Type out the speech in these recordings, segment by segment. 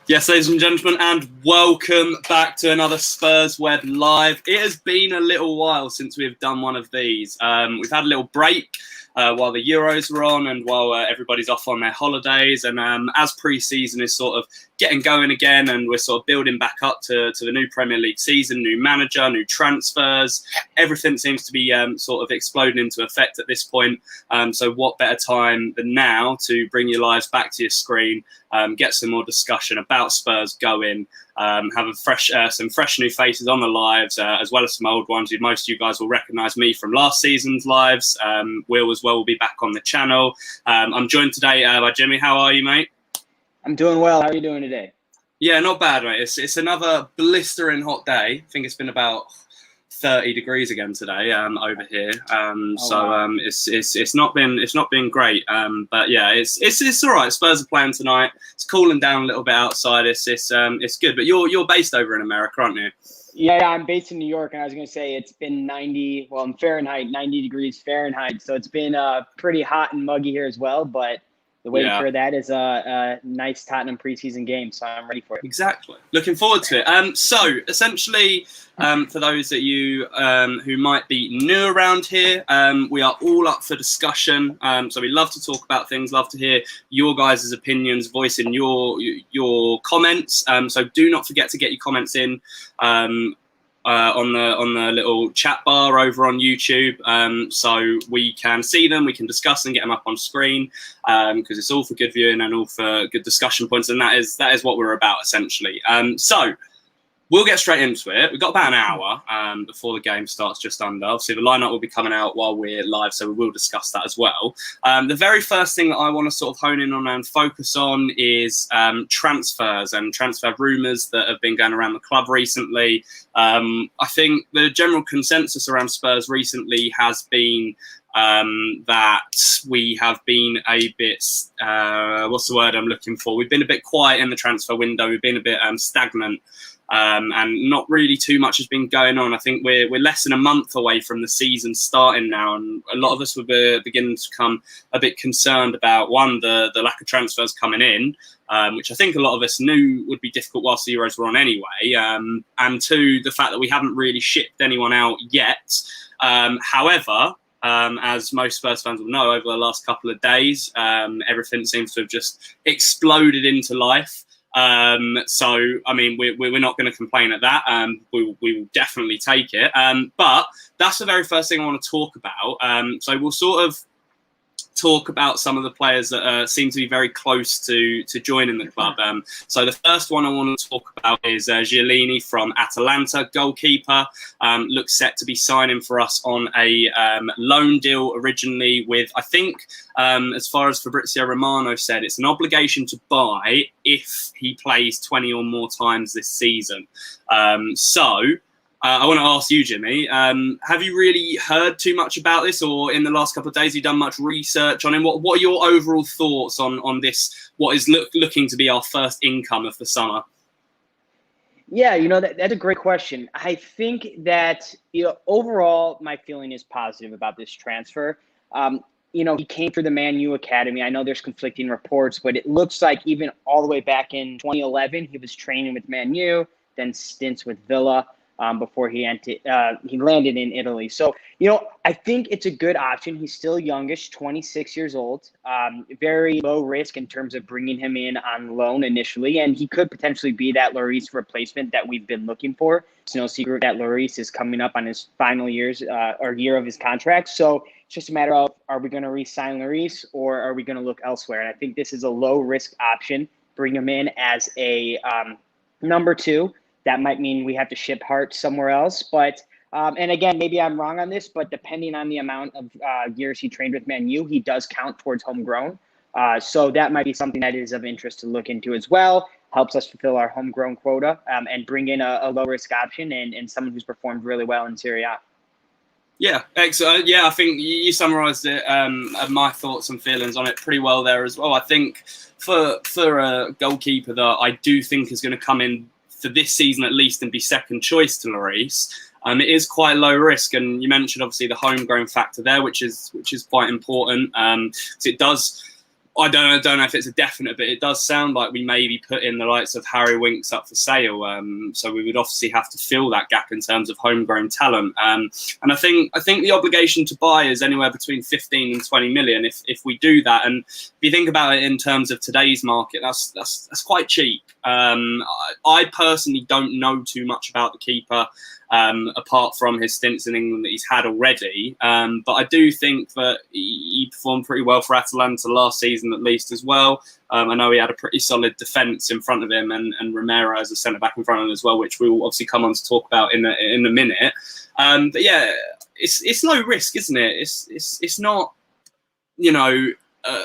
Yes, ladies and gentlemen, and welcome back to another Spurs Web Live. It has been a little while since we've done one of these. We've had a little break while the Euros were on and while everybody's off on their holidays. And as pre-season is sort of getting going again and we're sort of building back up to the new Premier League season, new manager, new transfers, everything seems to be sort of exploding into effect at this point. So what better time than now to bring your lives back to your screen, get some more discussion about Spurs going, have some fresh new faces on the lives, as well as some old ones. Most of you guys will recognise me from last season's lives. Will as well will be back on the channel. I'm joined today by Jimmy. How are you, mate? I'm doing well. How are you doing today? Yeah, not bad, mate. It's another blistering hot day. I think it's been about 30 degrees again today over here. Wow. It's not been great. But yeah, it's all right. Spurs are playing tonight. It's cooling down a little bit outside. It's good. But you're based over in America, aren't you? Yeah, I'm based in New York, and I was going to say it's been 90. Well, in Fahrenheit, 90 degrees Fahrenheit. So it's been pretty hot and muggy here as well. But the way for that is a nice Tottenham preseason game, so I'm ready for it. Exactly. Looking forward to it. So, essentially, for those of you who might be new around here, we are all up for discussion. So we love to talk about things, love to hear your guys' opinions, voicing your comments. So do not forget to get your comments in on the little chat bar over on YouTube, so we can see them, we can discuss and get them up on screen, because it's all for good viewing and all for good discussion points, and that is what we're about essentially. So we'll get straight into it. We've got about an hour before the game starts, just under. Obviously, the lineup will be coming out while we're live, so we will discuss that as well. The very first thing that I want to sort of hone in on and focus on is transfers and transfer rumours that have been going around the club recently. I think the general consensus around Spurs recently has been that we have been a bit, what's the word I'm looking for? We've been a bit quiet in the transfer window. We've been a bit stagnant. And not really too much has been going on. I think we're less than a month away from the season starting now, and a lot of us were beginning to become a bit concerned about, one, the lack of transfers coming in, which I think a lot of us knew would be difficult whilst the Euros were on anyway, and two, the fact that we haven't really shipped anyone out yet. However, as most Spurs fans will know, over the last couple of days, everything seems to have just exploded into life. So, I mean, we're not going to complain at that. We will definitely take it. But that's the very first thing I want to talk about. So we'll sort of talk about some of the players that seem to be very close to joining the club. So the first one I want to talk about is Giolini from Atalanta, goalkeeper. Looks set to be signing for us on a loan deal originally with, I think, as far as Fabrizio Romano said, it's an obligation to buy if he plays 20 or more times this season. I want to ask you, Jimmy, have you really heard too much about this, or in the last couple of days, have you done much research on him? What are your overall thoughts on this, what is looking to be our first income of the summer? Yeah, that's a great question. I think that, overall, my feeling is positive about this transfer. He came through the Man U Academy. I know there's conflicting reports, but it looks like even all the way back in 2011, he was training with Man U, then stints with Villa. Before he landed in Italy. So, I think it's a good option. He's still youngish, 26 years old, very low risk in terms of bringing him in on loan initially. And he could potentially be that Lloris replacement that we've been looking for. It's no secret that Lloris is coming up on his final year of his contract. So it's just a matter of, are we going to re-sign Lloris or are we going to look elsewhere? And I think this is a low risk option. Bring him in as a number two. That might mean we have to ship Hart somewhere else. But, and again, maybe I'm wrong on this, but depending on the amount of years he trained with Man U, he does count towards homegrown. So that might be something that is of interest to look into as well. Helps us fulfill our homegrown quota and bring in a low-risk option and someone who's performed really well in Serie A. Yeah, excellent. Yeah, I think you summarised it, my thoughts and feelings on it pretty well there as well. I think for a goalkeeper that I do think is going to come in for this season at least and be second choice to Lloris, it is quite low risk. And you mentioned obviously the homegrown factor there, which is quite important. So it does I don't know if it's a definite, but it does sound like we maybe put in the likes of Harry Winks up for sale. So we would obviously have to fill that gap in terms of homegrown talent. And I think the obligation to buy is anywhere between 15 and 20 million if we do that. And if you think about it in terms of today's market, that's quite cheap. I personally don't know too much about the keeper. Apart from his stints in England that he's had already. But I do think that he performed pretty well for Atalanta last season at least as well. I know he had a pretty solid defence in front of him and Romero as a centre-back in front of him as well, which we'll obviously come on to talk about in a minute. But yeah, it's low risk, isn't it? It's not,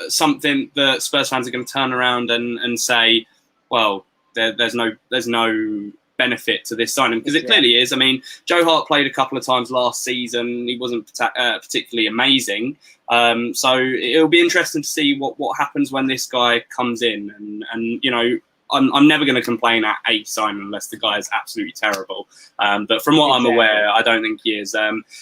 something that Spurs fans are going to turn around and say, well, there's no benefit to this signing, because it clearly is. I mean, Joe Hart played a couple of times last season. He wasn't particularly amazing. So it'll be interesting to see what happens when this guy comes in. And I'm never going to complain at a sign unless the guy is absolutely terrible. But from what I'm aware, I don't think he is.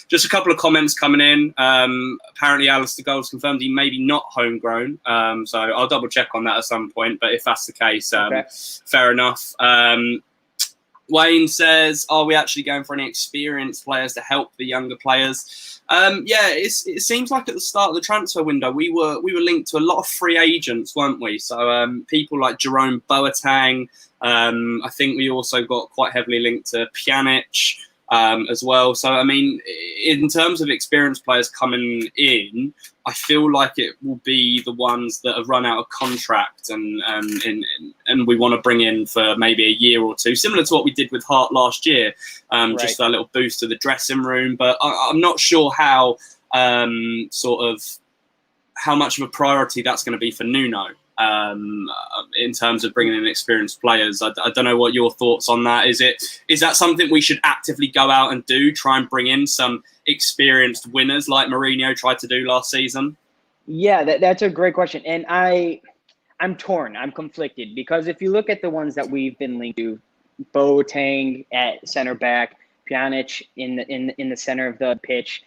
Just a couple of comments coming in. Apparently, Alistair Gold's confirmed he may be not homegrown. So I'll double check on that at some point. But if that's the case, fair enough. Wayne says, are we actually going for any experienced players to help the younger players? It seems like at the start of the transfer window, we were linked to a lot of free agents, weren't we? So people like Jerome Boateng. I think we also got quite heavily linked to Pjanic as well. So, I mean, in terms of experienced players coming in, I feel like it will be the ones that have run out of contract and we want to bring in for maybe a year or two, similar to what we did with Hart last year, just for a little boost to the dressing room. But I'm not sure how much of a priority that's going to be for Nuno. In terms of bringing in experienced players, I don't know what your thoughts on that. Is that something we should actively go out and do? Try and bring in some experienced winners like Mourinho tried to do last season? Yeah, that's a great question, and I'm torn. I'm conflicted because if you look at the ones that we've been linked to, Boateng at center back, Pjanic in the center of the pitch,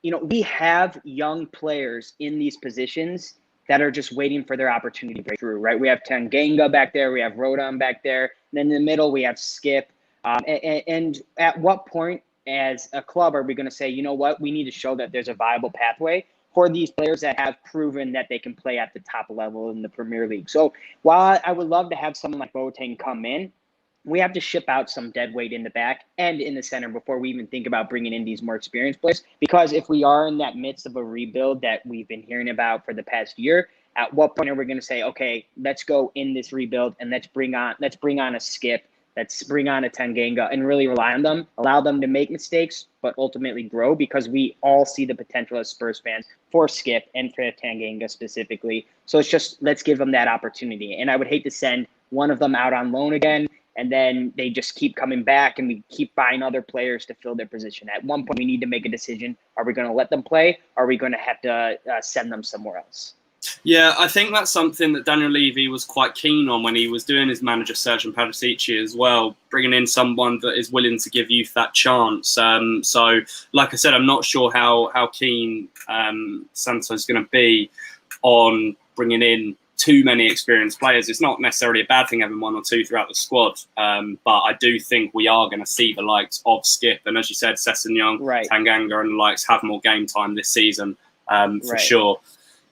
we have young players in these positions that are just waiting for their opportunity to break through, right? We have Tanganga back there. We have Rodon back there. And then in the middle, we have Skip. And at what point as a club are we going to say, you know what, we need to show that there's a viable pathway for these players that have proven that they can play at the top level in the Premier League? So while I would love to have someone like Boateng come in, we have to ship out some dead weight in the back and in the center before we even think about bringing in these more experienced players. Because if we are in that midst of a rebuild that we've been hearing about for the past year, at what point are we going to say, okay, let's go in this rebuild and let's bring on a Skip, let's bring on a Tanganga and really rely on them, allow them to make mistakes, but ultimately grow, because we all see the potential as Spurs fans for Skip and for Tanganga specifically. So it's just, let's give them that opportunity. And I would hate to send one of them out on loan again, and then they just keep coming back and we keep buying other players to fill their position. At one point, we need to make a decision. Are we going to let them play? Or are we going to have to send them somewhere else? Yeah, I think that's something that Daniel Levy was quite keen on when he was doing his manager search in Padasici as well, bringing in someone that is willing to give youth that chance. So, like I said, I'm not sure how keen Santo's going to be on bringing in too many experienced players. It's not necessarily a bad thing having one or two throughout the squad, but I do think we are going to see the likes of Skip and, as you said, Sessegnon, Tanganga and the likes have more game time this season for sure.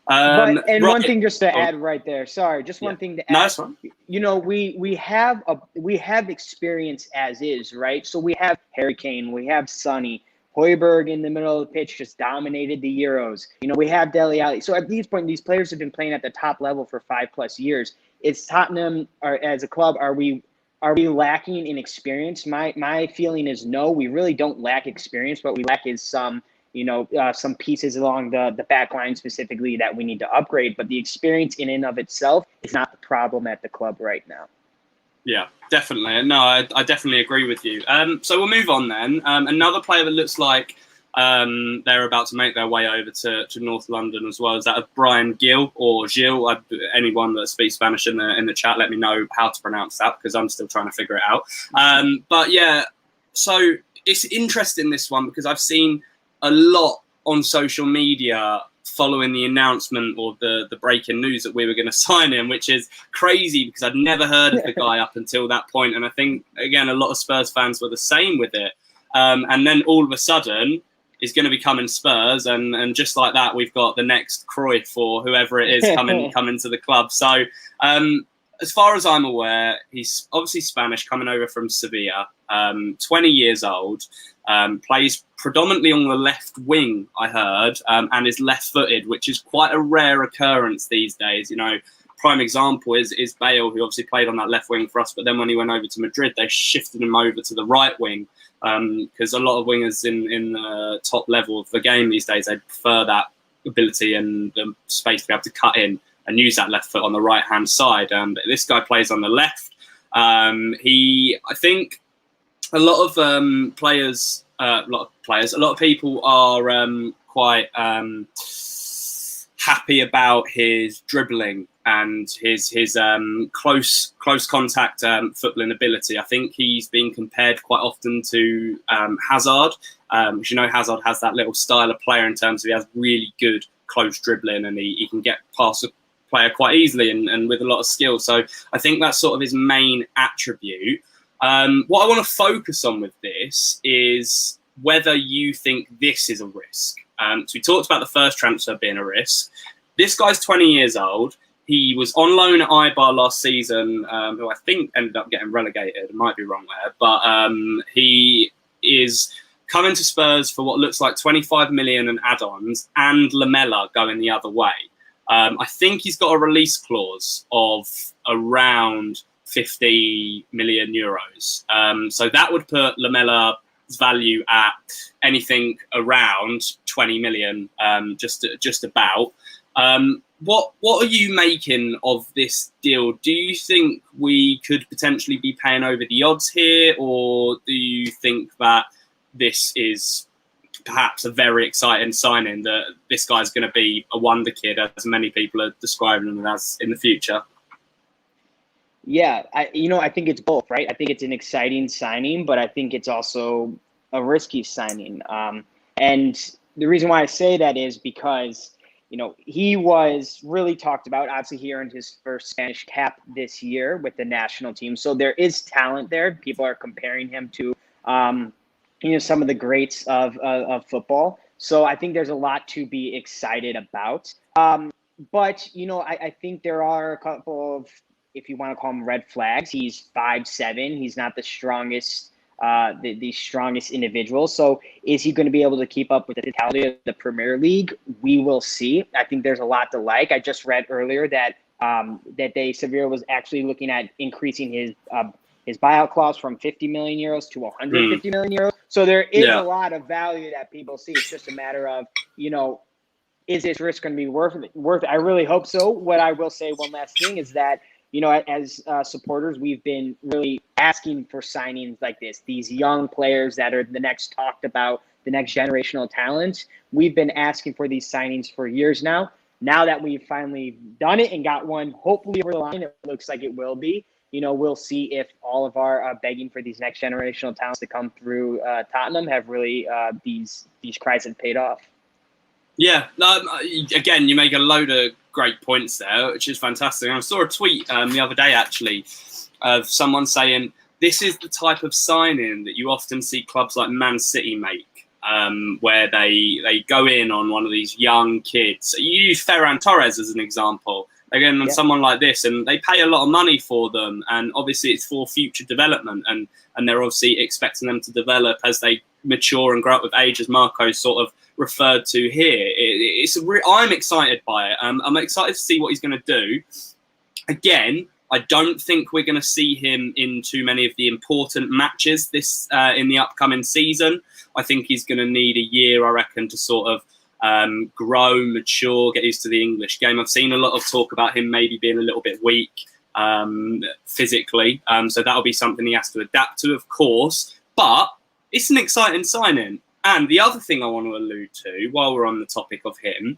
One thing just to add right there. Sorry, just one thing to add. Nice one. We have experience as is, right? So we have Harry Kane, we have Sonny. Højbjerg in the middle of the pitch just dominated the Euros. We have Dele Alli. So at this point, these players have been playing at the top level for 5+ years. It's Tottenham, or as a club, are we lacking in experience? My feeling is no. We really don't lack experience. What we lack is some pieces along the back line specifically that we need to upgrade. But the experience in and of itself is not the problem at the club right now. Yeah, definitely. No, I definitely agree with you. So we'll move on then. Another player that looks like they're about to make their way over to North London as well is that of Bryan Gil or Gil. Anyone that speaks Spanish in the chat, let me know how to pronounce that, because I'm still trying to figure it out. But yeah, so it's interesting, this one, because I've seen a lot on social media following the announcement or the breaking news that we were going to sign him, which is crazy because I'd never heard of the guy up until that point. And I think, again, a lot of Spurs fans were the same with it. And then all of a sudden, he's going to be coming Spurs. And just like that, we've got the next Cruyff or whoever it is coming to the club. So as far as I'm aware, he's obviously Spanish, coming over from Sevilla, 20 years old. Plays predominantly on the left wing, I heard, and is left-footed, which is quite a rare occurrence these days. You know, prime example is Bale, who obviously played on that left wing for us, but then when he went over to Madrid, they shifted him over to the right wing because a lot of wingers in the top level of the game these days, they prefer that ability and the space to be able to cut in and use that left foot on the right-hand side. But this guy plays on the left. I think a lot of players, a lot of people are quite happy about his dribbling and his close contact footballing ability. I think he's been compared quite often to Hazard. As you know, Hazard has that little style of player in terms of he has really good close dribbling and he can get past a player quite easily and with a lot of skill. So I think that's sort of his main attribute. What I want to focus on with this is whether you think this is a risk. So we talked about the first transfer being a risk. This guy's 20 years old. He was on loan at Eibar last season, who I think ended up getting relegated. I might be wrong there. But he is coming to Spurs for what looks like 25 million and add-ons and Lamela going the other way. I think he's got a release clause of around 50 million euros. So that would put Lamela's value at anything around 20 million, just about. What are you making of this deal? Do you think we could potentially be paying over the odds here, or do you think that this is perhaps a very exciting signing, that this guy's going to be a wonder kid, as many people are describing him as in the future? Yeah, I think it's both, right? I think it's an exciting signing, but I think it's also a risky signing. And the reason why I say that is because, he was really talked about. Obviously, he earned his first Spanish cap this year with the national team. So there is talent there. People are comparing him to, some of the greats of football. So I think there's a lot to be excited about. But, I think there are a couple of, if you want to call him, red flags. He's 5'7". He's not the strongest, the strongest individual. So is he going to be able to keep up with the totality of the Premier League? We will see. I think there's a lot to like. I just read earlier that Sevilla was actually looking at increasing his buyout clause from 50 million euros to 150 million euros. So there is a lot of value that people see. It's just a matter of, is this risk going to be worth it? I really hope so. What I will say, one last thing, is that, as supporters, we've been really asking for signings like this, these young players that are the next talked about, the next generational talent. We've been asking for these signings for years now. Now that we've finally done it and got one, hopefully over the line, it looks like it will be. We'll see if all of our begging for these next generational talents to come through Tottenham have really these cries have paid off. Yeah, again, you make a load of great points there, which is fantastic. And I saw a tweet the other day, actually, of someone saying, this is the type of signing that you often see clubs like Man City make, where they go in on one of these young kids. You use Ferran Torres as an example. Again, on someone like this, and they pay a lot of money for them, and obviously it's for future development, and they're obviously expecting them to develop as they mature and grow up with age, as Marco sort of referred to here. I'm excited by it. I'm excited to see what he's going to do. Again, I don't think we're going to see him in too many of the important matches this in the upcoming season. I think he's going to need a year, I reckon, to sort of grow, mature, get used to the English game. I've seen a lot of talk about him maybe being a little bit weak physically. So that'll be something he has to adapt to, of course. But it's an exciting signing. And the other thing I want to allude to, while we're on the topic of him,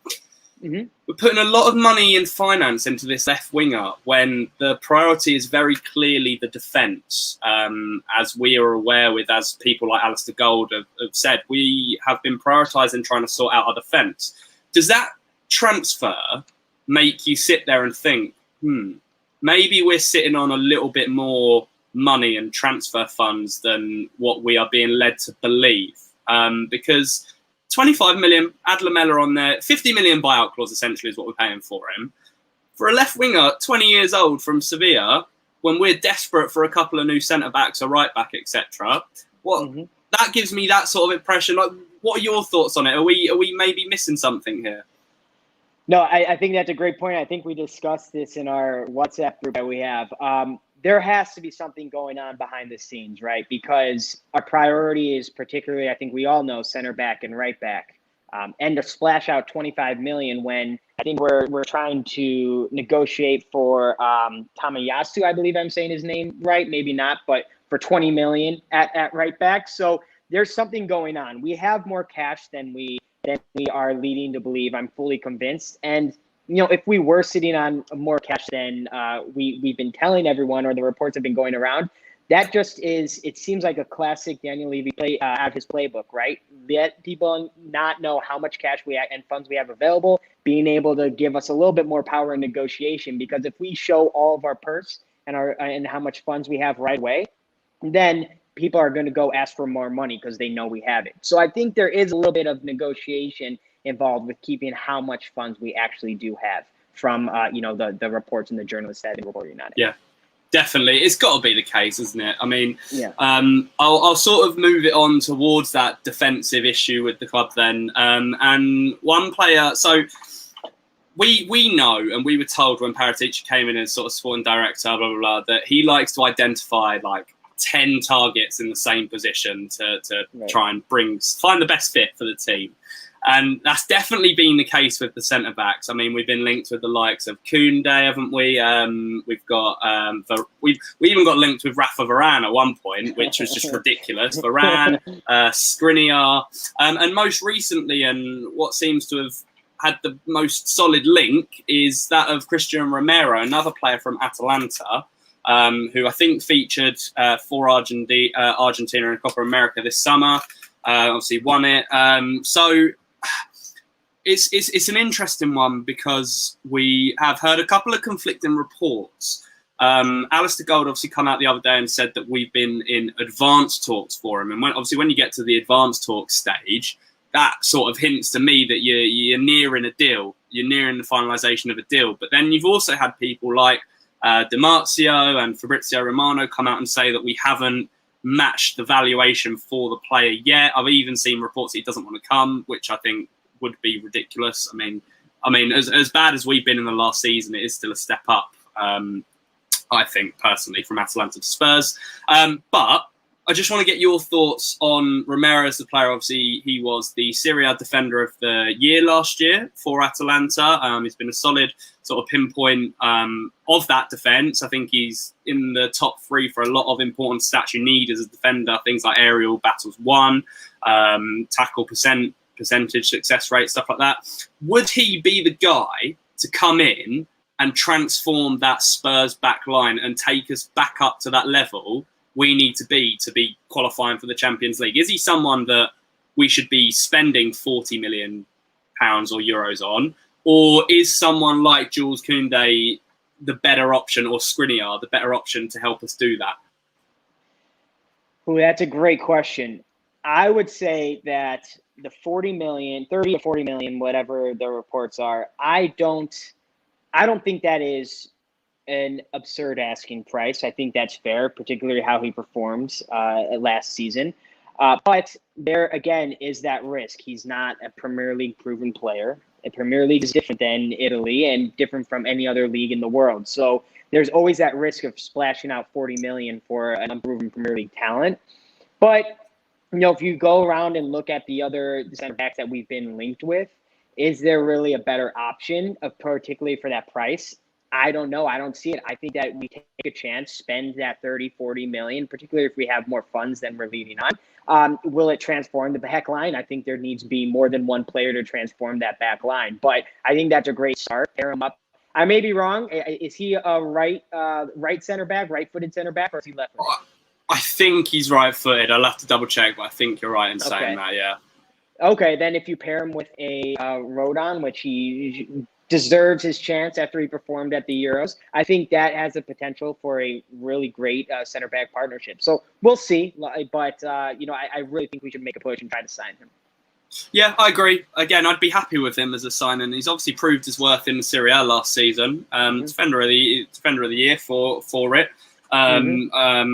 we're putting a lot of money and finance into this left winger when the priority is very clearly the defence. As we are aware with, as people like Alistair Gold have said, we have been prioritising trying to sort out our defence. Does that transfer make you sit there and think, maybe we're sitting on a little bit more money and transfer funds than what we are being led to believe? Because 25 million, add Lamella on there, 50 million buyout clause essentially is what we're paying for him. For a left winger, 20 years old from Sevilla, when we're desperate for a couple of new centre-backs, a right-back, etc., that gives me that sort of impression. Like, what are your thoughts on it? Are we maybe missing something here? No, I think that's a great point. I think we discussed this in our WhatsApp group that we have. There has to be something going on behind the scenes, right? Because our priority is particularly, I think we all know, center back and right back. And to splash out 25 million when I think we're trying to negotiate for Tamayasu, I believe I'm saying his name right, maybe not, but for 20 million at right back. So there's something going on. We have more cash than we are leading to believe. I'm fully convinced. And if we were sitting on more cash than we've been telling everyone, or the reports have been going around, that just it seems like a classic Daniel Levy out of his playbook, right? Let people not know how much cash and funds we have available, being able to give us a little bit more power in negotiation. Because if we show all of our purse and how much funds we have right away, then people are going to go ask for more money because they know we have it. So I think there is a little bit of negotiation involved with keeping how much funds we actually do have from the reports and the journalists that have been reporting on it. Yeah, definitely. It's got to be the case, isn't it? I mean, yeah. I'll sort of move it on towards that defensive issue with the club then. And one player, so we know, and we were told when Paratici came in as sort of sporting director, blah, blah, blah, that he likes to identify like 10 targets in the same position to try and find the best fit for the team. And that's definitely been the case with the centre-backs. I mean, we've been linked with the likes of Koundé, haven't we? We've got we even got linked with Rafa Varane at one point, which was just ridiculous. Varane, Skriniar, and most recently, and what seems to have had the most solid link is that of Christian Romero, another player from Atalanta, who I think featured for Argentina in Copa America this summer. Obviously won it. So it's an interesting one because we have heard a couple of conflicting reports. Alistair Gold obviously come out the other day and said that we've been in advanced talks for him. And when you get to the advanced talks stage, that sort of hints to me that you're nearing a deal. You're nearing the finalisation of a deal. But then you've also had people like Di Marzio and Fabrizio Romano come out and say that we haven't matched the valuation for the player yet. I've even seen reports that he doesn't want to come, which I think would be ridiculous. I mean, as bad as we've been in the last season, it is still a step up, I think, personally, from Atalanta to Spurs. But I just want to get your thoughts on Romero as the player. Obviously, he was the Serie A Defender of the Year last year for Atalanta. He's been a solid sort of pinpoint of that defence. I think he's in the top 3 for a lot of important stats you need as a defender. Things like aerial battles won, tackle percentage, success rate, stuff like that. Would he be the guy to come in and transform that Spurs back line and take us back up to that level we need to be qualifying for the Champions League? Is he someone that we should be spending £40 million or euros on? Or is someone like Jules Koundé the better option, or Skriniar the better option to help us do that? Ooh, that's a great question. I would say that the 40 million, 30 or 40 million, whatever the reports are, I don't think that is an absurd asking price. I think that's fair, particularly how he performed last season. But there, again, is that risk. He's not a Premier League proven player. A Premier League is different than Italy and different from any other league in the world. So there's always that risk of splashing out 40 million for an unproven Premier League talent. But, if you go around and look at the other center backs that we've been linked with, is there really a better option, particularly for that price? I don't know. I don't see it. I think that we take a chance, spend that 30, 40 million, particularly if we have more funds than we're leaving on. Will it transform the back line? I think there needs to be more than one player to transform that back line. But I think that's a great start. Pair him up. I may be wrong. Is he a right center back, right-footed center back, or is he left-footed? I think he's right-footed. I'll have to double check, but I think you're right in saying that, yeah. Okay, then if you pair him with a Rodon, which he deserves his chance after he performed at the Euros, I think that has the potential for a really great center back partnership. So we'll see. But I really think we should make a push and try to sign him. Yeah, I agree. Again, I'd be happy with him as a signing. He's obviously proved his worth in the Serie A last season. Defender of the year for it.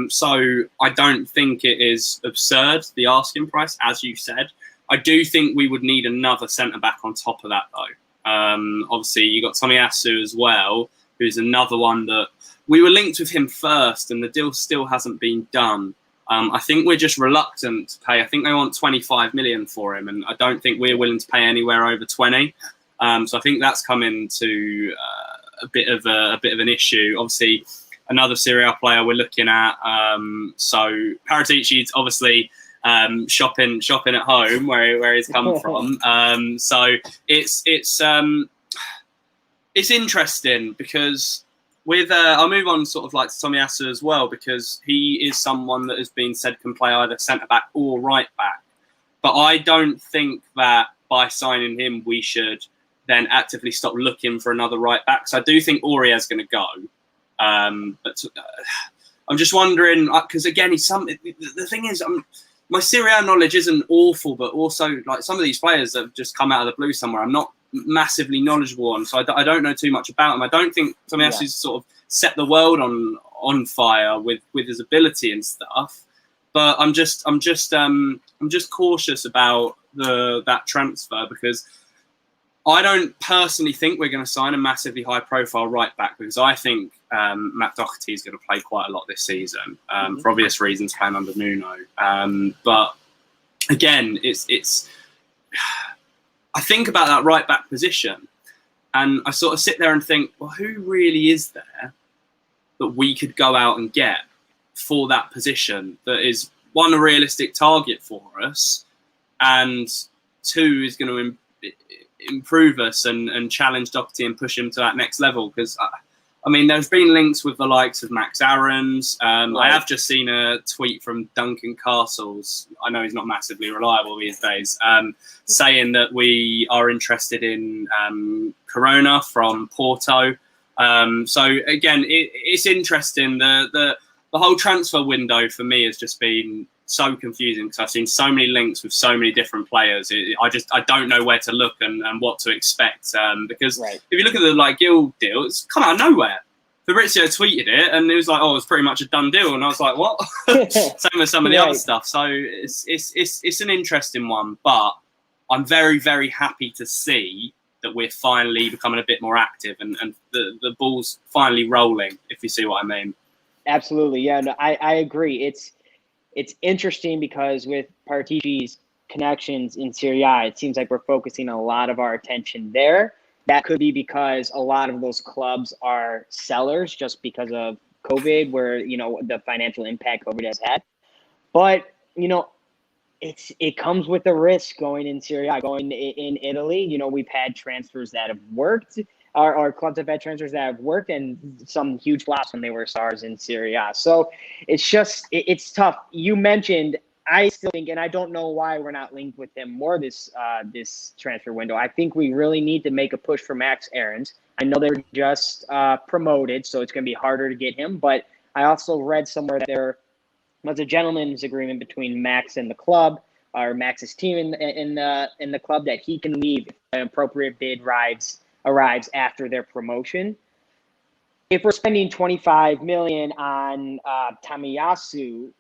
So I don't think it is absurd, the asking price, as you said. I do think we would need another centre back on top of that, though. Obviously, you got Tomiyasu as well, who's another one that we were linked with him first, and the deal still hasn't been done. I think we're just reluctant to pay. I think they want 25 million for him, and I don't think we're willing to pay anywhere over 20. So I think that's come into a bit of an issue. Obviously, another Serie A player we're looking at. So Paratici's obviously shopping at home where he's come from. So it's interesting because with I'll move on sort of like to Tomiyasu as well, because he is someone that has been said can play either centre back or right back. But I don't think that by signing him we should then actively stop looking for another right back. So I do think Aurier's going to go. But I'm just wondering, because again, the thing is, my Serie A knowledge isn't awful, but also like some of these players that have just come out of the blue somewhere, I'm not massively knowledgeable on, so I don't know too much about him. I don't think Tomiyasu's sort of set the world on fire with his ability and stuff. But I'm just cautious about that transfer, because I don't personally think we're going to sign a massively high-profile right-back, because I think Matt Doherty is going to play quite a lot this season, for obvious reasons, playing under Nuno. But again, it's I think about that right-back position, and I sort of sit there and think, well, who really is there that we could go out and get for that position that is, one, a realistic target for us, and two, is going to improve us and challenge Doherty and push him to that next level? Because I mean, there's been links with the likes of Max Aarons. I have just seen a tweet from Duncan Castles. I know he's not massively reliable these days, saying that we are interested in Corona from Porto. So again, it's interesting. The whole transfer window for me has just been so confusing, because I've seen so many links with so many different players. I don't know where to look and what to expect. Because if you look at the Gil deal, it's come out of nowhere. Fabrizio tweeted it and it was like, oh, it's pretty much a done deal. And I was like, what? Same with some of the other stuff. So it's an interesting one, but I'm very, very happy to see that we're finally becoming a bit more active and the ball's finally rolling, if you see what I mean. Absolutely. Yeah, no, I agree. It's interesting because with Partici's connections in Serie A, it seems like we're focusing a lot of our attention there. That could be because a lot of those clubs are sellers just because of COVID, where, the financial impact COVID has had. But, it comes with a risk going in Serie A, going in Italy. We've had transfers that have worked. Our clubs have had transfers that have worked, and some huge flops when they were stars in Serie A. So it's tough. You mentioned, I still think, and I don't know why we're not linked with him more this transfer window. I think we really need to make a push for Max Aarons. I know they were just promoted, so it's going to be harder to get him. But I also read somewhere that there was a gentleman's agreement between Max and the club, or Max's team in the club, that he can leave if an appropriate bid arrives after their promotion. If we're spending 25 million on Tomiyasu,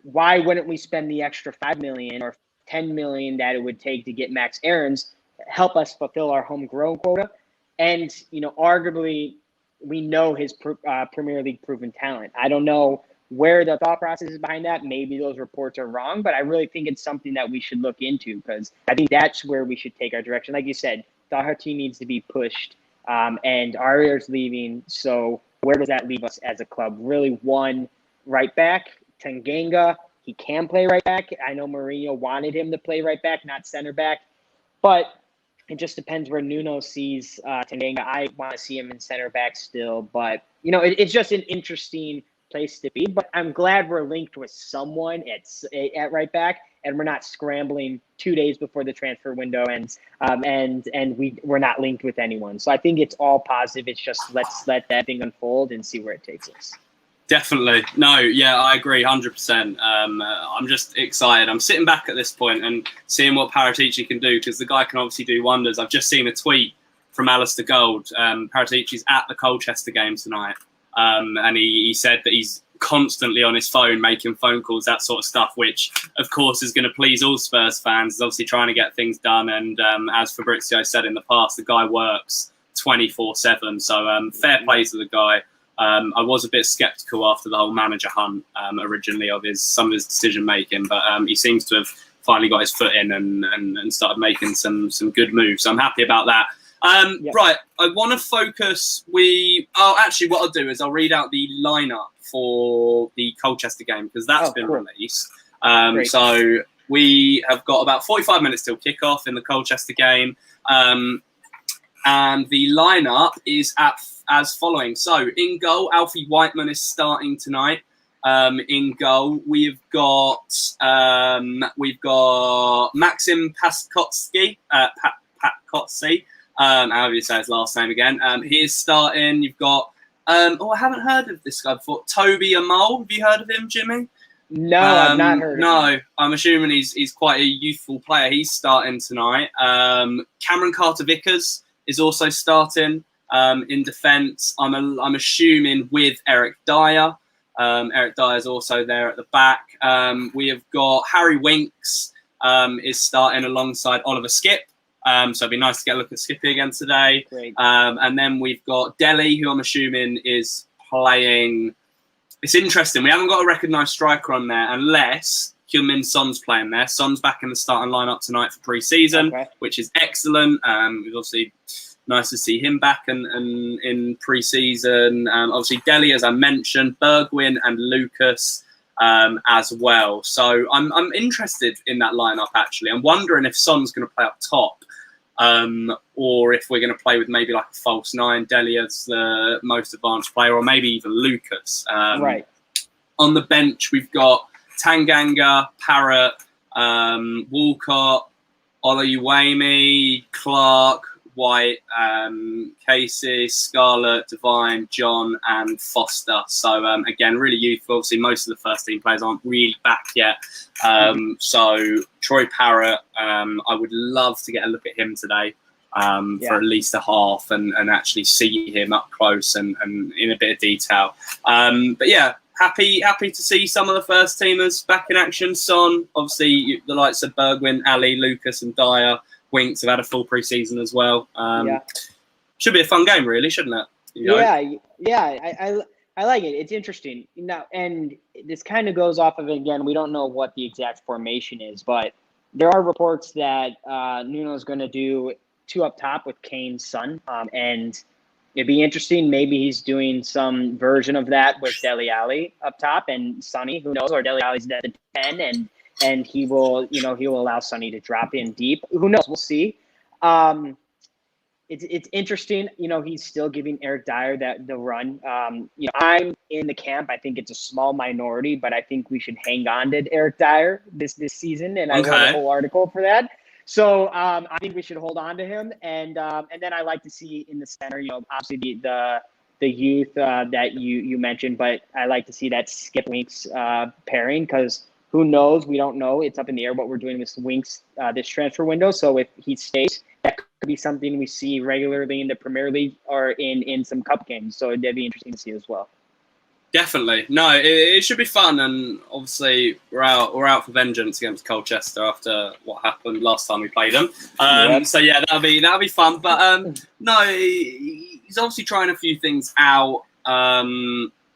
why wouldn't we spend the extra 5 million or 10 million that it would take to get Max Aarons, help us fulfill our homegrown quota? And, arguably, we know his Premier League proven talent. I don't know where the thought process is behind that. Maybe those reports are wrong, but I really think it's something that we should look into, because I think that's where we should take our direction. Like you said, Doherty needs to be pushed, and Aurier's leaving. So where does that leave us as a club? Really, one right back, Tanganga. He can play right back. I know Mourinho wanted him to play right back, not center back. But it just depends where Nuno sees Tanganga. I want to see him in center back still. But, it's just an interesting place to be. But I'm glad we're linked with someone at right back. and we're not scrambling 2 days before the transfer window ends, and we're not linked with anyone. So I think it's all positive. It's just let's let that thing unfold and see where it takes us. Definitely. No, yeah, I agree 100%. I'm just excited. I'm sitting back at this point and seeing what Paratici can do, because the guy can obviously do wonders. I've just seen a tweet from Alistair Gold. Paratici's at the Colchester game tonight, and he said that he's constantly on his phone making phone calls, that sort of stuff, which of course is going to please all Spurs fans. He's obviously trying to get things done, and as Fabrizio said in the past, the guy works 24/7. So fair play to the guy. I was a bit sceptical after the whole manager hunt originally of some of his decision making, but he seems to have finally got his foot in and started making some good moves. So I'm happy about that. Right, I want to focus. Actually, what I'll do is I'll read out the lineup for the Colchester game, because that's been released. So we have got about 45 minutes till kickoff in the Colchester game, and the lineup is as following. So in goal, Alfie Whiteman is starting tonight. In goal, we've got Maxim Paskotski, however you say his last name again. He is starting. You've got I haven't heard of this guy before. Toby Amol. Have you heard of him, Jimmy? No, I've not heard of him. No, I'm assuming he's quite a youthful player. He's starting tonight. Cameron Carter-Vickers is also starting. In defence, I'm assuming with Eric Dyer. Eric Dyer is also there at the back. We have got Harry Winks is starting alongside Oliver Skipp. So it'd be nice to get a look at Skippy again today. Great. And then we've got Delhi, who I'm assuming is playing. It's interesting. We haven't got a recognised striker on there unless Heung-min Son's playing there. Son's back in the starting lineup tonight for pre-season, which is excellent. It's obviously nice to see him back and in pre-season. Obviously, Delhi, as I mentioned, Bergwijn and Lucas as well. So I'm interested in that lineup, actually. I'm wondering if Son's going to play up top, or if we're going to play with maybe like a false nine, Delhi as the most advanced player, or maybe even Lucas. Right. On the bench, we've got Tanganga, Parrott, Walcott, Oluwayemi, Clark, White, Casey, Scarlett, Devine, John, and Foster. So again, really youthful. Obviously, most of the first team players aren't really back yet. So Troy Parrott, I would love to get a look at him today for at least a half and actually see him up close and in a bit of detail. But yeah, happy to see some of the first teamers back in action. Son, obviously the likes of Bergwijn, Ali, Lucas, and Dyer. Winks have had a full pre-season as well. Should be a fun game, really, shouldn't it? I like it. It's interesting. And this kind of goes off of, again, we don't know what the exact formation is, but there are reports that Nuno is going to do 2 up top with Kane's son, and it'd be interesting. Maybe he's doing some version of that with Dele Alli up top and Sonny, who knows, or Dele Alli's at the 10, and he will allow Sonny to drop in deep. Who knows? We'll see. It's interesting. He's still giving Eric Dyer the run. I'm in the camp. I think it's a small minority, but I think we should hang on to Eric Dyer this season, and I wrote a whole article for that. So I think we should hold on to him, and then I like to see in the center. Obviously the youth that you mentioned, but I like to see that Skip Winks pairing, because. Who knows? We don't know. It's up in the air what we're doing with Winks this transfer window. So if he stays, that could be something we see regularly in the Premier League or in some cup games. So it'd be interesting to see as well. Definitely. No, it should be fun. And obviously we're out for vengeance against Colchester after what happened last time we played them. So yeah, that'll be fun. But no, he's obviously trying a few things out.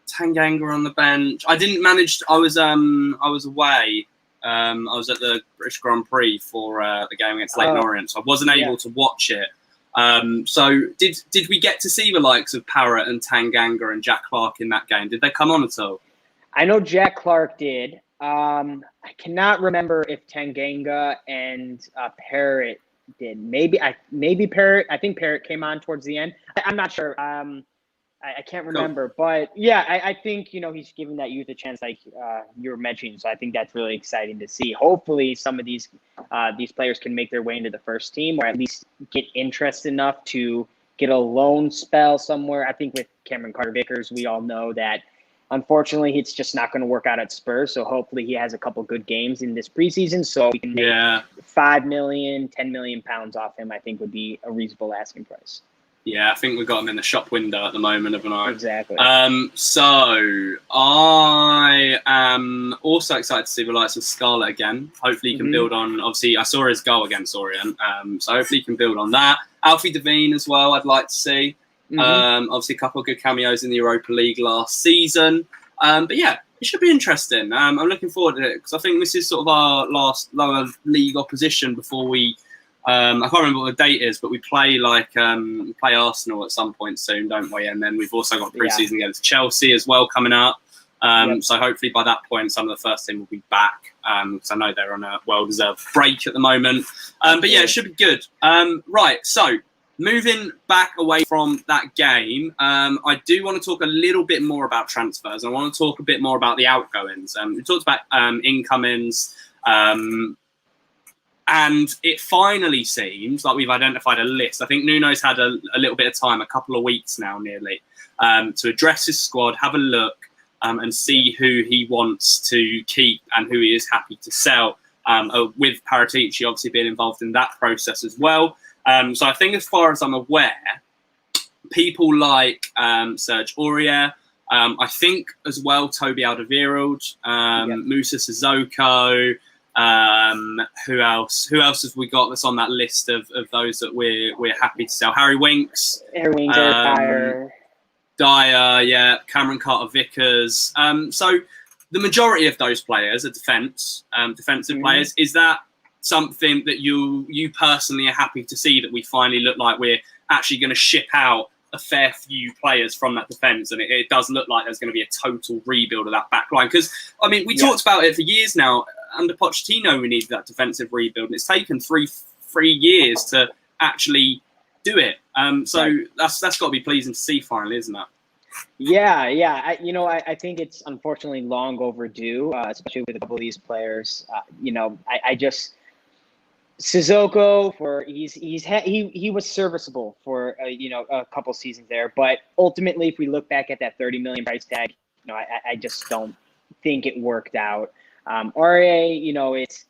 Tanganga on the bench. I didn't manage. I was away. I was at the British Grand Prix for the game against Leyton Orient, so I wasn't able to watch it. So did we get to see the likes of Parrott and Tanganga and Jack Clark in that game? Did they come on at all? I know Jack Clark did. I cannot remember if Tanganga and Parrott did. Maybe Parrott. I think Parrott came on towards the end. I'm not sure. I can't remember, but yeah, I think, he's giving that youth a chance, like you were mentioning. So I think that's really exciting to see. Hopefully, some of these players can make their way into the first team, or at least get interest enough to get a loan spell somewhere. I think with Cameron Carter-Vickers, we all know that unfortunately it's just not going to work out at Spurs. So hopefully he has a couple good games in this preseason, so we can make 5 million, 10 million pounds off him. I think would be a reasonable asking price. Yeah, I think we've got him in the shop window at the moment, haven't I? Exactly. So I am also excited to see the likes of Scarlett again. Hopefully he can build on, obviously I saw his goal against Orient, so hopefully he can build on that. Alfie Devine as well, I'd like to see. Obviously a couple of good cameos in the Europa League last season. But yeah, it should be interesting. I'm looking forward to it because I think this is sort of our last lower league opposition before we... I can't remember what the date is, but we play play Arsenal at some point soon, don't we? And then we've also got pre-season against Chelsea as well coming up. So hopefully by that point, some of the first team will be back because I know they're on a well-deserved break at the moment. But yeah, it should be good. Right, so moving back away from that game, I do want to talk a little bit more about transfers. I want to talk a bit more about the outgoings. We talked about incomings. And it finally seems like we've identified a list. I think Nuno's had a little bit of time, a couple of weeks now nearly, to address his squad, have a look and see who he wants to keep and who he is happy to sell, with Paratici obviously being involved in that process as well. So I think as far as I'm aware, people like Serge Aurier, I think as well Toby Alderweireld, Moussa Sissoko, who else have we got that's on that list of those that we're happy to sell? Harry Winks, Dyer, Cameron Carter-Vickers. So the majority of those players are defensive players. Is that something that you personally are happy to see, that we finally look like we're actually going to ship out a fair few players from that defence, and it does look like there's going to be a total rebuild of that back line? Because I mean, we talked about it for years now. Under Pochettino, we needed that defensive rebuild, and it's taken three years to actually do it. So that's got to be pleasing to see finally, isn't it? Yeah. I think it's unfortunately long overdue, especially with a couple of these players. I just Sissoko he was serviceable for a couple seasons there, but ultimately, if we look back at that 30 million price tag, I just don't think it worked out. Aurier, it's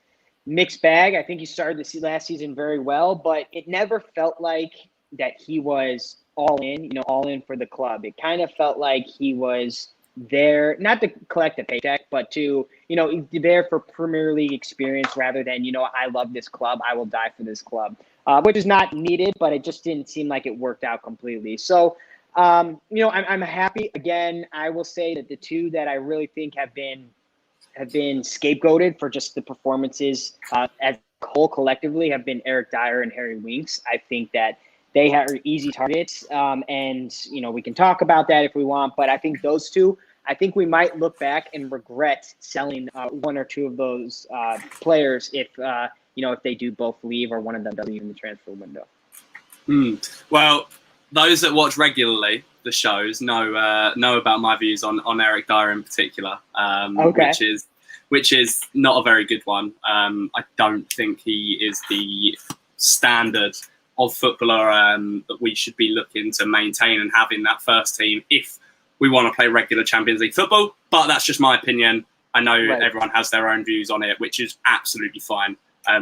mixed bag. I think he started the last season very well, but it never felt like that he was all in for the club. It kind of felt like he was there, not to collect a paycheck, but to, there for Premier League experience rather than, I love this club, I will die for this club, which is not needed, but it just didn't seem like it worked out completely. So, I'm happy. Again, I will say that the two that I really think have been scapegoated for just the performances as a whole collectively have been Eric Dyer and Harry Winks. I think that they are easy targets, and we can talk about that if we want. But I think those two, I think we might look back and regret selling one or two of those players if they do both leave or one of them doesn't leave in the transfer window. Well, those that watch regularly the shows know about my views on Eric Dyer in particular, which is not a very good one. I don't think he is the standard of footballer that we should be looking to maintain and have in that first team if we want to play regular Champions League football. But that's just my opinion. I know everyone has their own views on it, which is absolutely fine.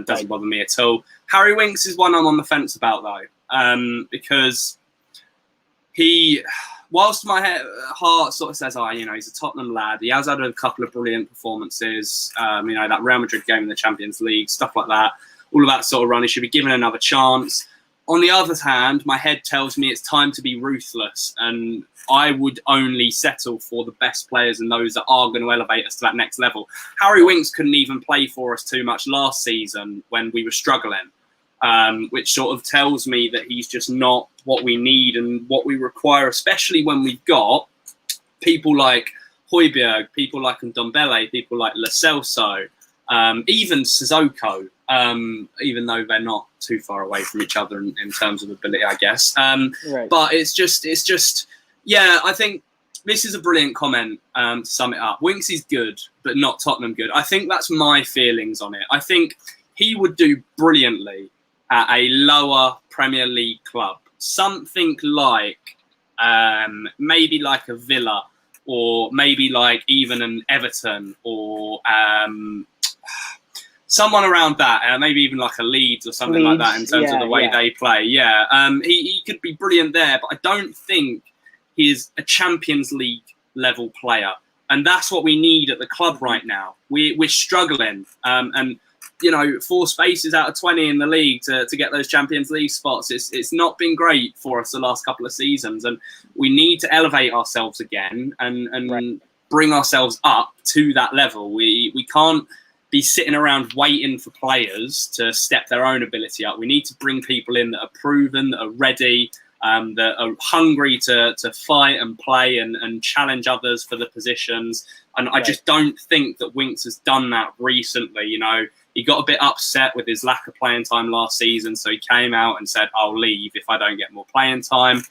Doesn't bother me at all. Harry Winks is one I'm on the fence about, though, because he, whilst my heart sort of says, he's a Tottenham lad. He has had a couple of brilliant performances. That Real Madrid game in the Champions League, stuff like that. All of that sort of run. He should be given another chance. On the other hand, my head tells me it's time to be ruthless, and I would only settle for the best players and those that are going to elevate us to that next level. Harry Winks couldn't even play for us too much last season when we were struggling, which sort of tells me that he's just not what we need and what we require, especially when we've got people like Højbjerg, people like Ndombele, people like Lo Celso, even Sissoko, even though they're not too far away from each other in terms of ability, I guess. But it's just Yeah, I think this is a brilliant comment to sum it up. Winks is good, but not Tottenham good. I think that's my feelings on it. I think he would do brilliantly at a lower Premier League club. Something like maybe like a Villa, or maybe like even an Everton, or someone around that, maybe even like a Leeds or something like that in terms of the way they play. Yeah, he could be brilliant there, but I don't think he's a Champions League level player, and that's what we need at the club right now. We're struggling, and you know, 4 spaces out of 20 in the league to get those Champions League spots. It's not been great for us the last couple of seasons, and we need to elevate ourselves again and bring ourselves up to that level. We can't be sitting around waiting for players to step their own ability up. We need to bring people in that are proven, that are ready, that are hungry to fight and play and challenge others for the positions. And I just don't think that Winks has done that recently. You know, he got a bit upset with his lack of playing time last season, so he came out and said, "I'll leave if I don't get more playing time."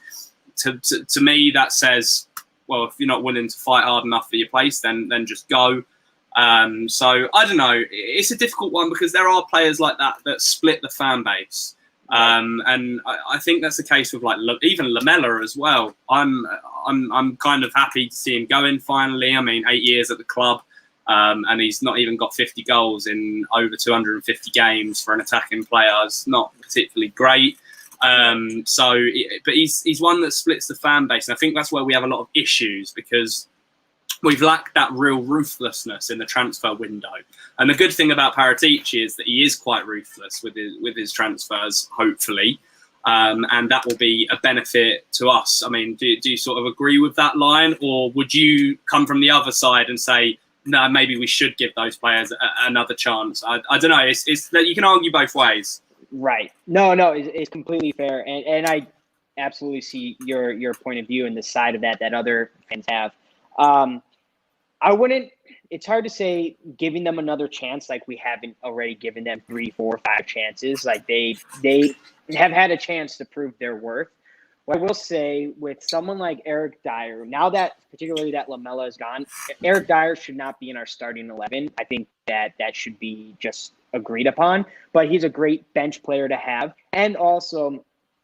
To me, that says, well, if you're not willing to fight hard enough for your place, then just go. So I don't know. It's a difficult one because there are players like that split the fan base. And I think that's the case with like even Lamela as well. I'm kind of happy to see him going finally. I mean, 8 years at the club, and he's not even got 50 goals in over 250 games for an attacking player. It's not particularly great. But he's one that splits the fan base, and I think that's where we have a lot of issues because we've lacked that real ruthlessness in the transfer window. And the good thing about Paratici is that he is quite ruthless with his transfers, hopefully. And that will be a benefit to us. I mean, do you sort of agree with that line? Or would you come from the other side and say, no, maybe we should give those players another chance? I don't know. It's that you can argue both ways. Right. No, it's completely fair. And I absolutely see your point of view and the side of that other fans have. I wouldn't. It's hard to say giving them another chance like we haven't already given them 3, 4, 5 chances. Like they have had a chance to prove their worth. What I will say with someone like Eric Dyer, now that particularly that Lamela is gone, Eric Dyer should not be in our starting 11. I think that should be just agreed upon. But he's a great bench player to have, and also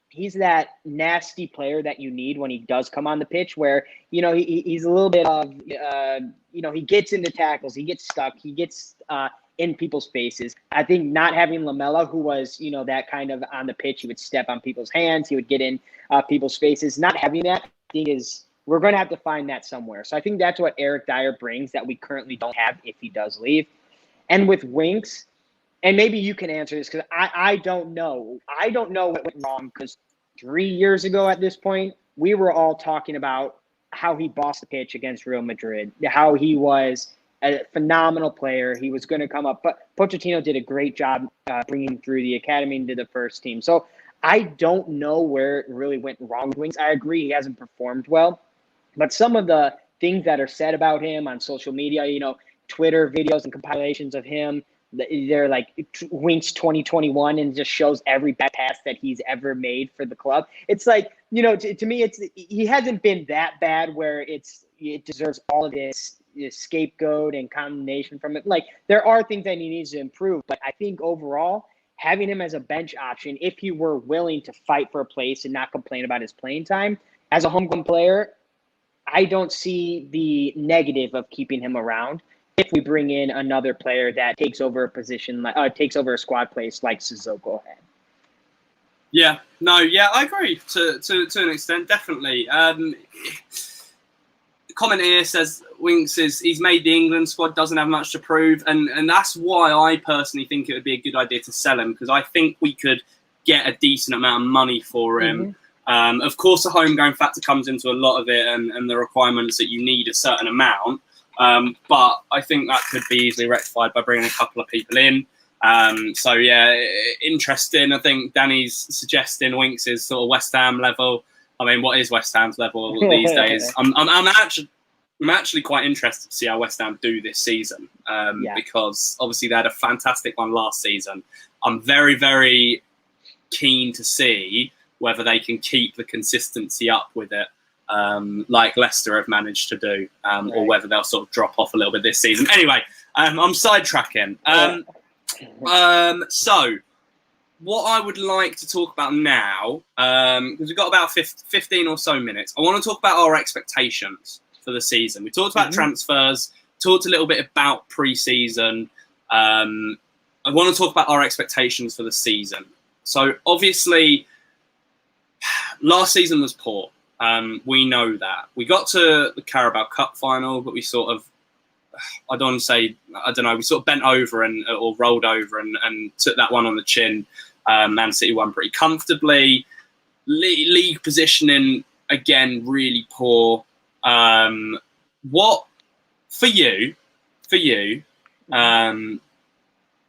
he's that nasty player that you need when he does come on the pitch where, you know, he's a little bit of, you know, he gets into tackles, he gets stuck, he gets in people's faces. I think not having Lamela, who was, you know, that kind of on the pitch, he would step on people's hands, he would get in people's faces. Not having that, I think we're going to have to find that somewhere. So I think that's what Eric Dyer brings that we currently don't have if he does leave. And with Winks, and maybe you can answer this because I don't know. I don't know what went wrong because 3 years ago at this point, we were all talking about how he bossed the pitch against Real Madrid, how he was a phenomenal player. He was going to come up. But Pochettino did a great job bringing him through the academy into the first team. So I don't know where it really went wrong with Winks. I agree he hasn't performed well. But some of the things that are said about him on social media, you know, Twitter videos and compilations of him, they're like Winks 2021 and just shows every bad pass that he's ever made for the club. It's like, you know, to me, he hasn't been that bad where it deserves all of this scapegoat and condemnation from it. Like there are things that he needs to improve, but I think overall having him as a bench option, if he were willing to fight for a place and not complain about his playing time as a homegrown player, I don't see the negative of keeping him around. If we bring in another player that takes over a position, takes over a squad place like Sissoko had. Yeah, no, yeah, I agree to an extent, definitely. The comment here says Winks he's made the England squad, doesn't have much to prove, and that's why I personally think it would be a good idea to sell him because I think we could get a decent amount of money for him. Mm-hmm. Of course, the homegrown factor comes into a lot of it, and the requirements that you need a certain amount. But I think that could be easily rectified by bringing a couple of people in. So yeah, interesting. I think Danny's suggesting Winks is sort of West Ham level. I mean, what is West Ham's level these days? I'm actually quite interested to see how West Ham do this season because obviously they had a fantastic one last season. I'm very, very keen to see whether they can keep the consistency up with it. like Leicester have managed to do, Right. or whether they'll sort of drop off a little bit this season. Anyway, I'm sidetracking. So what I would like to talk about now, because we've got about 15 or so minutes, I want to talk about our expectations for the season. We talked about transfers, talked a little bit about pre-season. I want to talk about our expectations for the season. So obviously, last season was poor. We know that. We got to the Carabao Cup final, but we sort of, I don't want to say, I don't know, we sort of bent over or rolled over and took that one on the chin. Man City won pretty comfortably. League positioning, again, really poor. What, for you,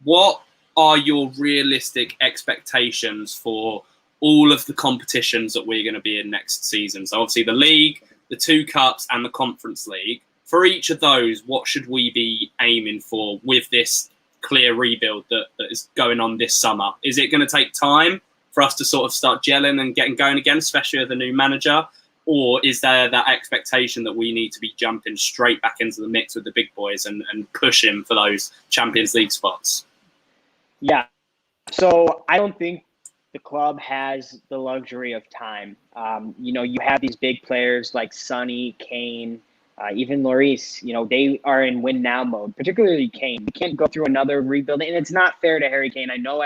what are your realistic expectations for all of the competitions that we're going to be in next season? So obviously the league, the 2 cups and the Conference League. For each of those, what should we be aiming for with this clear rebuild that is going on this summer? Is it going to take time for us to sort of start gelling and getting going again, especially with the new manager? Or is there that expectation that we need to be jumping straight back into the mix with the big boys and pushing for those Champions League spots? Yeah. So I don't think the club has the luxury of time. You have these big players like Sonny, Kane, even Lloris, they are in win now mode, particularly Kane. We can't go through another rebuilding. And it's not fair to Harry Kane. I know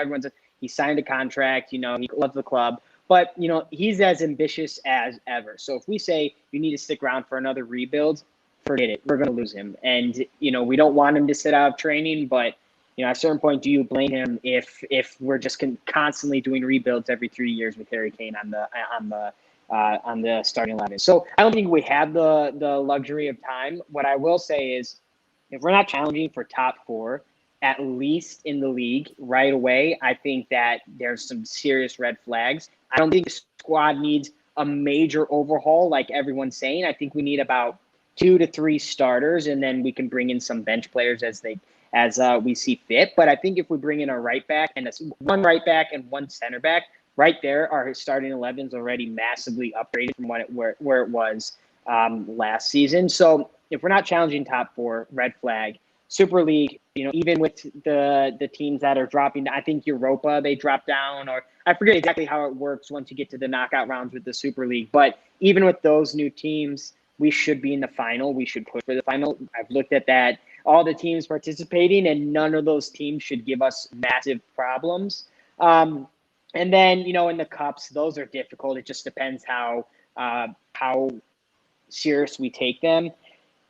he signed a contract, he loves the club, but, he's as ambitious as ever. So if we say you need to stick around for another rebuild, forget it. We're going to lose him. And, we don't want him to sit out of training, but, at a certain point, do you blame him if we're just constantly doing rebuilds every 3 years with Harry Kane on the starting 11? So I don't think we have the luxury of time. What I will say is, if we're not challenging for top 4, at least in the league right away, I think that there's some serious red flags. I don't think the squad needs a major overhaul like everyone's saying. I think we need about 2 to 3 starters, and then we can bring in some bench players as we see fit. But I think if we bring in a right back and one right back and one center back, right there, our starting 11 is already massively upgraded from where it was last season. So if we're not challenging top 4, red flag. Super League, even with the teams that are dropping, I think Europa, they drop down, or I forget exactly how it works once you get to the knockout rounds with the Super League. But even with those new teams, we should be in the final. We should push for the final. I've looked at that, all the teams participating, and none of those teams should give us massive problems. And then, in the cups, those are difficult. It just depends how serious we take them.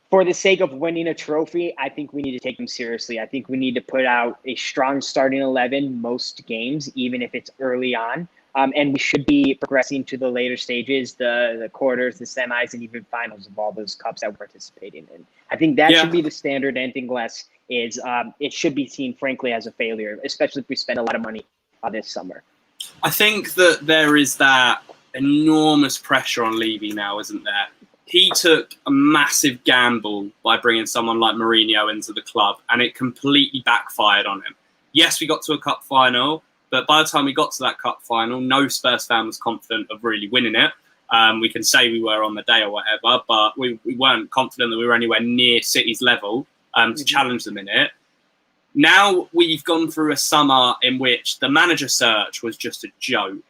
For the sake of winning a trophy, I think we need to take them seriously. I think we need to put out a strong starting 11 most games, even if it's early on. And we should be progressing to the later stages, the quarters, the semis, and even finals of all those cups that we're participating in. I think that should be the standard. Anything less is it should be seen, frankly, as a failure, especially if we spend a lot of money this summer. I think that there is that enormous pressure on Levy now, isn't there? He took a massive gamble by bringing someone like Mourinho into the club, and it completely backfired on him. Yes, we got to a cup final, but by the time we got to that cup final, no Spurs fan was confident of really winning it. We can say we were on the day or whatever, but we weren't confident that we were anywhere near City's level to challenge them in it. Now we've gone through a summer in which the manager search was just a joke.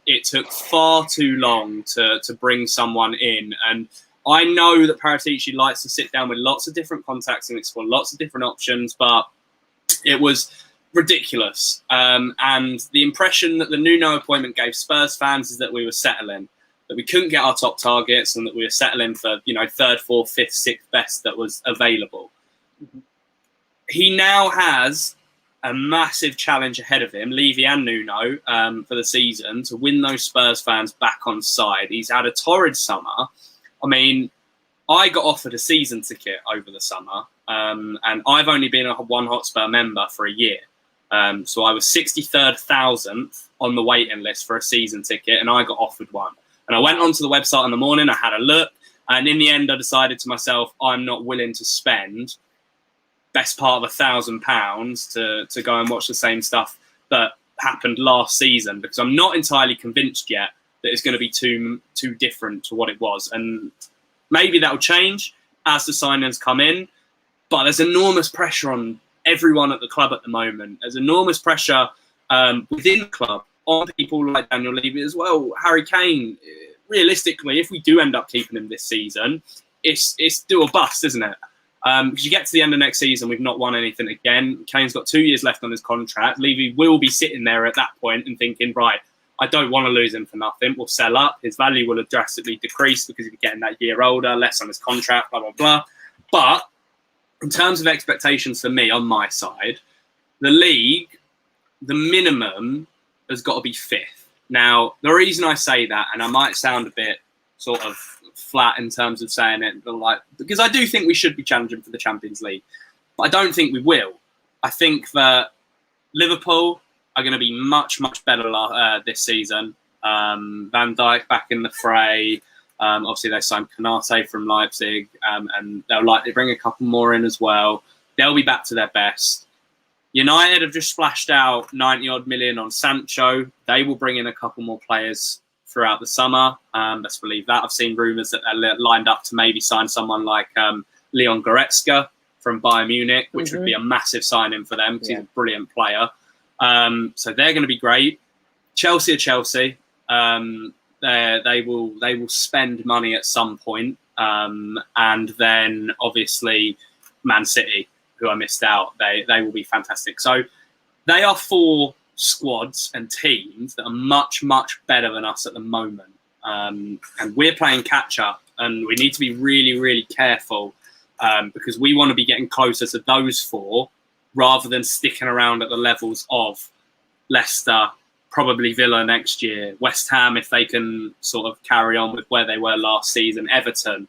It took far too long to bring someone in. And I know that Paratici likes to sit down with lots of different contacts and explore lots of different options, but it was ridiculous. And the impression that the Nuno appointment gave Spurs fans is that we were settling, that we couldn't get our top targets and that we were settling for, 3rd, 4th, 5th, 6th best that was available. He now has a massive challenge ahead of him, Levy and Nuno, for the season to win those Spurs fans back on side. He's had a torrid summer. I mean, I got offered a season ticket over the summer, and I've only been a One Hotspur member for a year. So I was 63rd,000th on the waiting list for a season ticket, and I got offered one. And I went onto the website in the morning, I had a look, and in the end, I decided to myself, I'm not willing to spend best part of £1,000 to go and watch the same stuff that happened last season, because I'm not entirely convinced yet that it's going to be too different to what it was. And maybe that'll change as the signings come in. But there's enormous pressure on everyone at the club at the moment. There's enormous pressure within the club on people like Daniel Levy as well. Harry Kane, realistically, if we do end up keeping him this season, it's do or bust, isn't it? Because you get to the end of next season, we've not won anything again. Kane's got 2 years left on his contract. Levy will be sitting there at that point and thinking, right, I don't want to lose him for nothing. We'll sell up. His value will have drastically decreased because he's getting that year older, less on his contract, blah, blah, blah. But in terms of expectations for me on my side, the league, the minimum has got to be 5th. Now, the reason I say that, and I might sound a bit sort of flat in terms of saying it, but because I do think we should be challenging for the Champions League, but I don't think we will. I think that Liverpool are going to be much, much better this season. Van Dijk back in the fray. Obviously, they signed Konate from Leipzig, and they'll likely bring a couple more in as well. They'll be back to their best. United have just splashed out 90-odd million on Sancho. They will bring in a couple more players throughout the summer. Let's believe that. I've seen rumours that they're lined up to maybe sign someone like Leon Goretzka from Bayern Munich, which would be a massive signing for them because he's a brilliant player. So they're going to be great. Chelsea are Chelsea. They will spend money at some point. And then obviously Man City, who I missed out, they will be fantastic. So they are 4 squads and teams that are much, much better than us at the moment. And we're playing catch up, and we need to be really, really careful because we want to be getting closer to those 4 rather than sticking around at the levels of Leicester, probably Villa next year, West Ham if they can sort of carry on with where they were last season, Everton.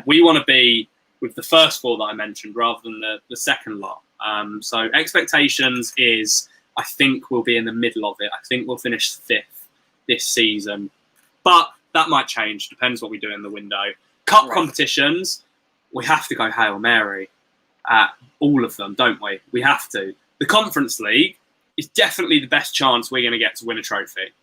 We want to be with the first 4 that I mentioned rather than the second lot. So expectations is I think we'll be in the middle of it. I think we'll finish 5th this season. But that might change. Depends what we do in the window. Cup competitions, we have to go Hail Mary at all of them, don't we? We have to. The Conference League is definitely the best chance we're going to get to win a trophy.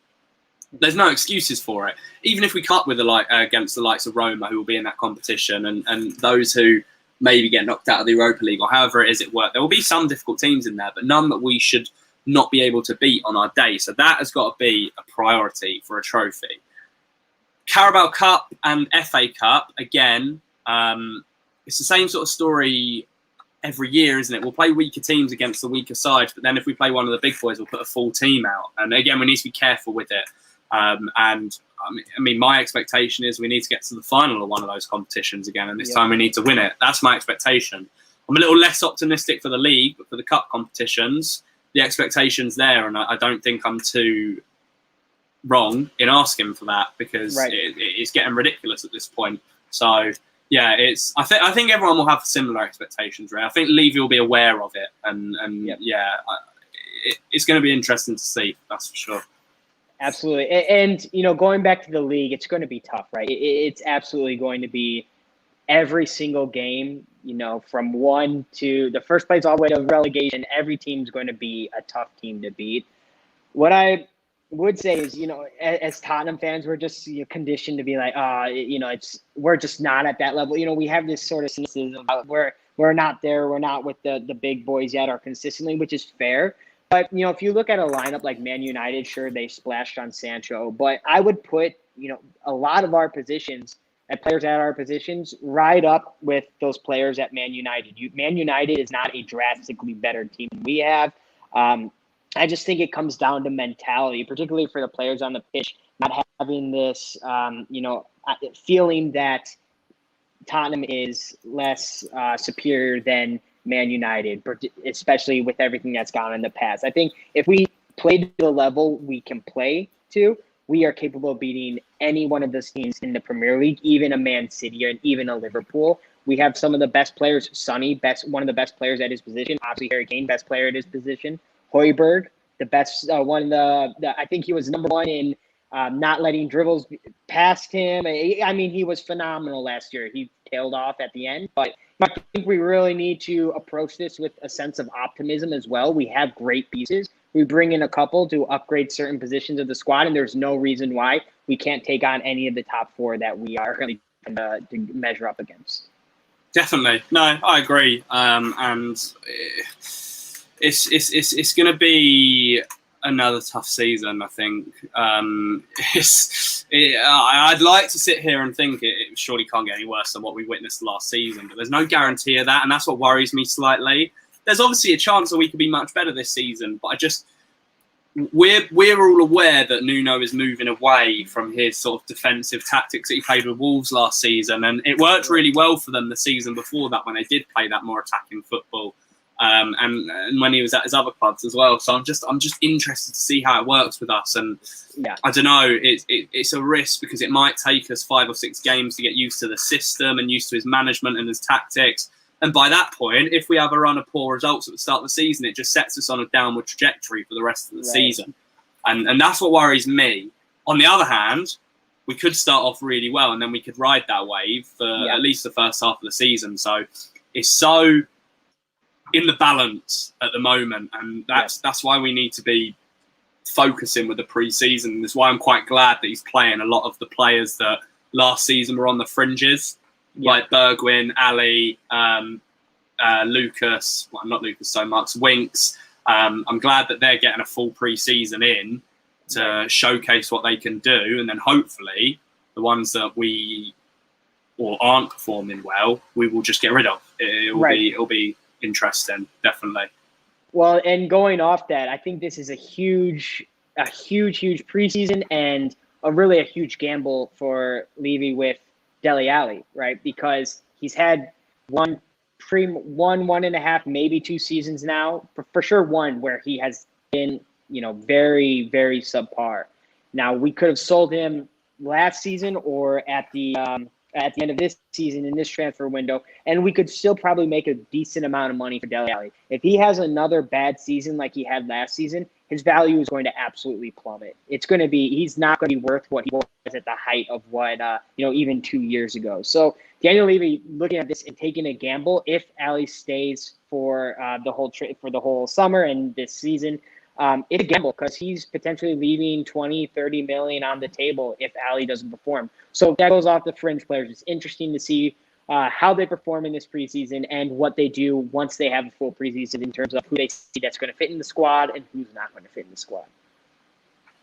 There's no excuses for it. Even if we cut with against the likes of Roma, who will be in that competition, and those who maybe get knocked out of the Europa League or however it is it works, there will be some difficult teams in there, but none that we should not be able to beat on our day. So that has got to be a priority for a trophy. Carabao Cup and FA Cup, again, it's the same sort of story every year, isn't it? We'll play weaker teams against the weaker sides, but then if we play one of the big boys, we'll put a full team out. And again, we need to be careful with it. And I mean, my expectation is we need to get to the final of one of those competitions again, and this time we need to win it. That's my expectation. I'm a little less optimistic for the league, but for the cup competitions, the expectation's there, and I don't think I'm too wrong in asking for that because it's getting ridiculous at this point. So yeah, I think everyone will have similar expectations, right? I think Levy will be aware of it, and it's going to be interesting to see. That's for sure. Absolutely, and going back to the league, it's going to be tough, right? It's absolutely going to be every single game. From 1 to the first place all the way to relegation, every team's going to be a tough team to beat. What I would say is, as Tottenham fans, we're just conditioned to be like, we're just not at that level. We have this sort of cynicism about we're not there, we're not with the big boys yet or consistently, which is fair. But if you look at a lineup like Man United, sure, they splashed on Sancho, but I would put a lot of our positions and players at our positions right up with those players at Man United. Man United is not a drastically better team than we have. I just think it comes down to mentality, particularly for the players on the pitch, not having this, feeling that Tottenham is less superior than Man United, especially with everything that's gone in the past. I think if we play to the level we can play to, we are capable of beating any one of those teams in the Premier League, even a Man City or even a Liverpool. We have some of the best players. Sonny, one of the best players at his position. Obviously, Harry Kane, best player at his position. Højbjerg, the best one of the I think he was number 1 in not letting dribbles past him. I mean, he was phenomenal last year. He tailed off at the end, but I think we really need to approach this with a sense of optimism as well. We have great pieces. We bring in a couple to upgrade certain positions of the squad, and there's no reason why we can't take on any of the top four that we are going to measure up against. Definitely. No, I agree. And it's going to be another tough season, I think. I'd like to sit here and think it surely can't get any worse than what we witnessed last season, but there's no guarantee of that, and that's what worries me slightly. There's obviously a chance that we could be much better this season, but we're all aware that Nuno is moving away from his sort of defensive tactics that he played with Wolves last season, and it worked really well for them the season before that when they did play that more attacking football. And when he was at his other clubs as well. So I'm just interested to see how it works with us. And I don't know, it's a risk because it might take us 5 or 6 games to get used to the system and used to his management and his tactics. And by that point, if we have a run of poor results at the start of the season, it just sets us on a downward trajectory for the rest of the season. And that's what worries me. On the other hand, we could start off really well and then we could ride that wave for at least the first half of the season. So it's so in the balance at the moment, and that's why we need to be focusing with the pre-season. That's why I'm quite glad that he's playing a lot of the players that last season were on the fringes, like Bergwijn, Ali, Lucas. Well, not Lucas so much. Winks. I'm glad that they're getting a full pre-season in to showcase what they can do, and then hopefully the ones that we aren't performing well, we will just get rid of. It'll be interesting, definitely. Well, and going off that, I think this is a huge preseason and a huge gamble for Levy with Dele Alli, right? Because he's had one and a half, maybe 2 seasons now, for sure one where he has been, very, very subpar. Now we could have sold him last season or at the end of this season in this transfer window, and we could still probably make a decent amount of money for Dele Alli. If he has another bad season like he had last season, his value is going to absolutely plummet. He's not going to be worth what he was at the height of what, even 2 years ago. So Daniel Levy looking at this and taking a gamble if Ali stays for the whole summer and this season. It's a gamble because he's potentially leaving 20, 30 million on the table if Ali doesn't perform. So that goes off the fringe players. It's interesting to see how they perform in this preseason and what they do once they have a full preseason in terms of who they see that's going to fit in the squad and who's not going to fit in the squad.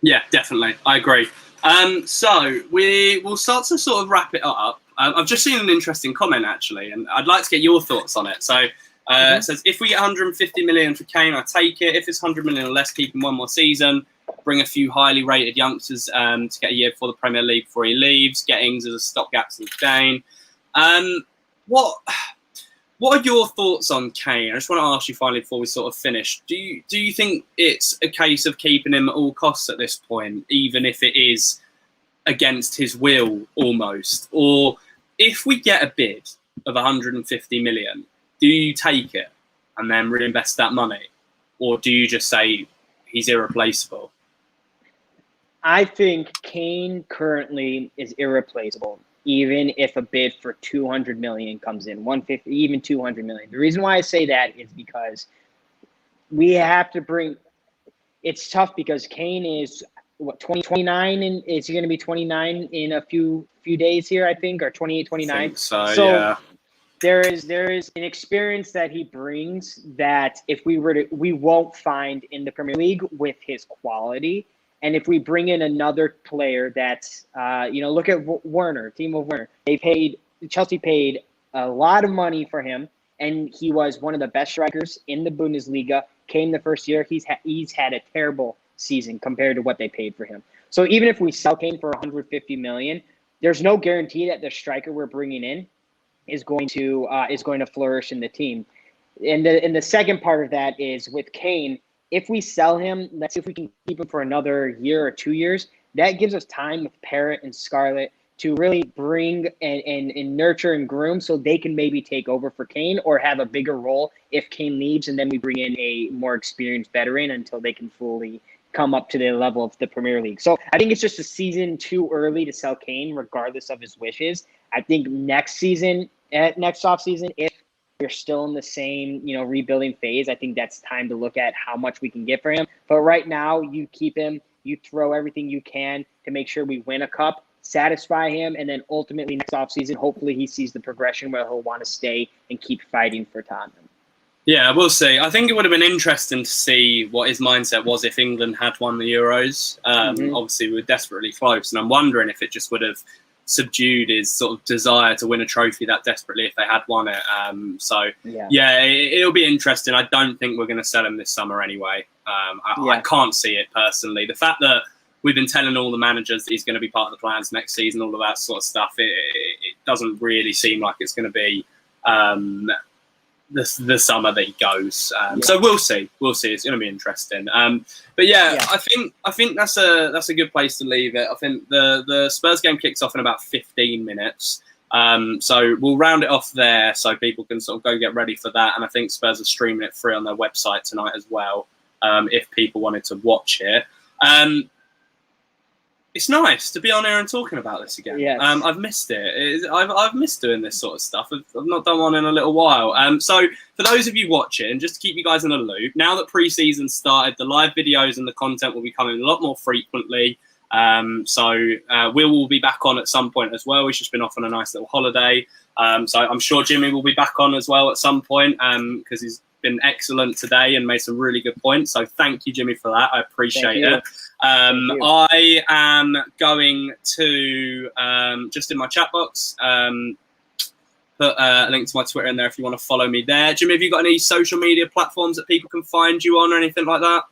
Yeah, definitely. I agree. So we'll start to sort of wrap it up. I've just seen an interesting comment, actually, and I'd like to get your thoughts on it. So it says, if we get 150 million for Kane, I take it. If it's 100 million or less, keep him one more season. Bring a few highly rated youngsters to get a year before the Premier League before he leaves. Get Ings as a stopgap to Kane. What are your thoughts on Kane? I just want to ask you finally before we sort of finish. Do you think it's a case of keeping him at all costs at this point, even if it is against his will almost? Or if we get a bid of 150 million, do you take it and then reinvest that money? Or do you just say he's irreplaceable? I think Kane currently is irreplaceable, even if a bid for 200 million comes in, 150, even 200 million. The reason why I say that is because we have to bring – it's tough because Kane is, 29, and is he going to be 29 in a few days here, I think, or 28, 29? I think so, yeah. There is an experience that he brings that if we won't find in the Premier League with his quality. And if we bring in another player that's, look at Werner, Timo Werner. Chelsea paid a lot of money for him, and he was one of the best strikers in the Bundesliga. Came the first year, he's had a terrible season compared to what they paid for him. So even if we sell Kane for 150 million, there's no guarantee that the striker we're bringing in is going to flourish in the team. And the second part of that is with Kane. If we sell him, let's see if we can keep him for another year or 2 years. That gives us time with Parrott and Scarlett to really bring and nurture and groom so they can maybe take over for Kane or have a bigger role if Kane leaves, and then we bring in a more experienced veteran until they can fully come up to the level of the Premier League. So I think it's just a season too early to sell Kane regardless of his wishes. I think next offseason, if we're still in the same, rebuilding phase, I think that's time to look at how much we can get for him. But right now, you keep him, you throw everything you can to make sure we win a cup, satisfy him, and then ultimately next offseason, hopefully he sees the progression where he'll want to stay and keep fighting for Tottenham. Yeah, we'll see. I think it would have been interesting to see what his mindset was if England had won the Euros. Obviously, we were desperately close, and I'm wondering if it just would have subdued his sort of desire to win a trophy that desperately if they had won it. It'll be interesting. I don't think we're going to sell him this summer anyway. I can't see it personally. The fact that we've been telling all the managers that he's going to be part of the plans next season, all of that sort of stuff, it doesn't really seem like it's going to be the summer that he goes. So we'll see. It's going to be interesting. I think that's a good place to leave it. I think the Spurs game kicks off in about 15 minutes. So we'll round it off there so people can sort of go get ready for that. And I think Spurs are streaming it free on their website tonight as well, if people wanted to watch it. It's nice to be on here and talking about this again. Yes. I've missed it. I've missed doing this sort of stuff. I've not done one in a little while. So for those of you watching, just to keep you guys in the loop, now that pre-season started, the live videos and the content will be coming a lot more frequently. We will be back on at some point as well. He's just been off on a nice little holiday. So I'm sure Jimmy will be back on as well at some point because he's been excellent today and made some really good points. So thank you, Jimmy, for that. I appreciate it. I am going to, just in my chat box, put a link to my Twitter in there if you want to follow me there. Jimmy, have you got any social media platforms that people can find you on or anything like that?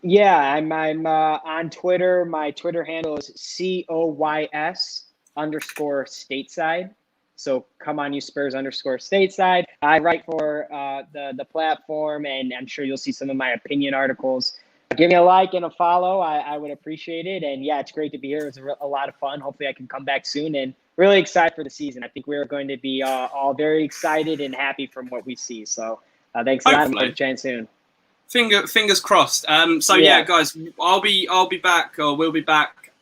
Yeah, I'm on Twitter. My Twitter handle is COYS_stateside. So come on, you Spurs _stateside. I write for the platform, and I'm sure you'll see some of my opinion articles. Give me a like and a follow. I would appreciate it. And yeah, it's great to be here. It was a lot of fun. Hopefully I can come back soon, and really excited for the season. I think we're going to be all very excited and happy from what we see. So thanks a lot. We'll chat soon. Fingers crossed. Guys, I'll be back, or we'll be back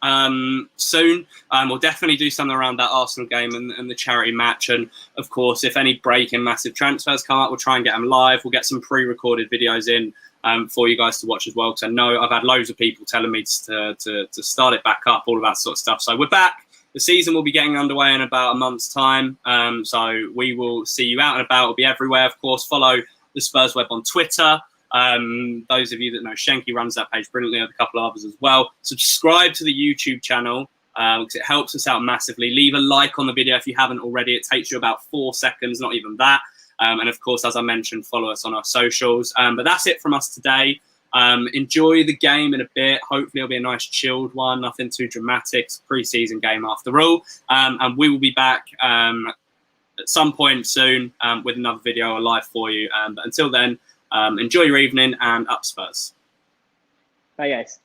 soon. We'll definitely do something around that Arsenal game and the charity match. And of course, if any breaking massive transfers come up, we'll try and get them live. We'll get some pre-recorded videos in for you guys to watch as well. Because I know I've had loads of people telling me to start it back up, all of that sort of stuff. So we're back. The season will be getting underway in about a month's time. So we will see you out and about. We'll be everywhere. Of course, follow the Spurs Web on Twitter. Those of you that know Shenki runs that page brilliantly, and a couple of others as well. Subscribe to the YouTube channel because it helps us out massively. Leave a like on the video if you haven't already. It takes you about 4 seconds, not even that. And of course, as I mentioned, follow us on our socials. But that's it from us today. Enjoy the game in a bit. Hopefully it'll be a nice chilled one, nothing too dramatic. It's a pre-season game after all. And we will be back at some point soon with another video or live for you. But until then, enjoy your evening and up Spurs. Bye, guys.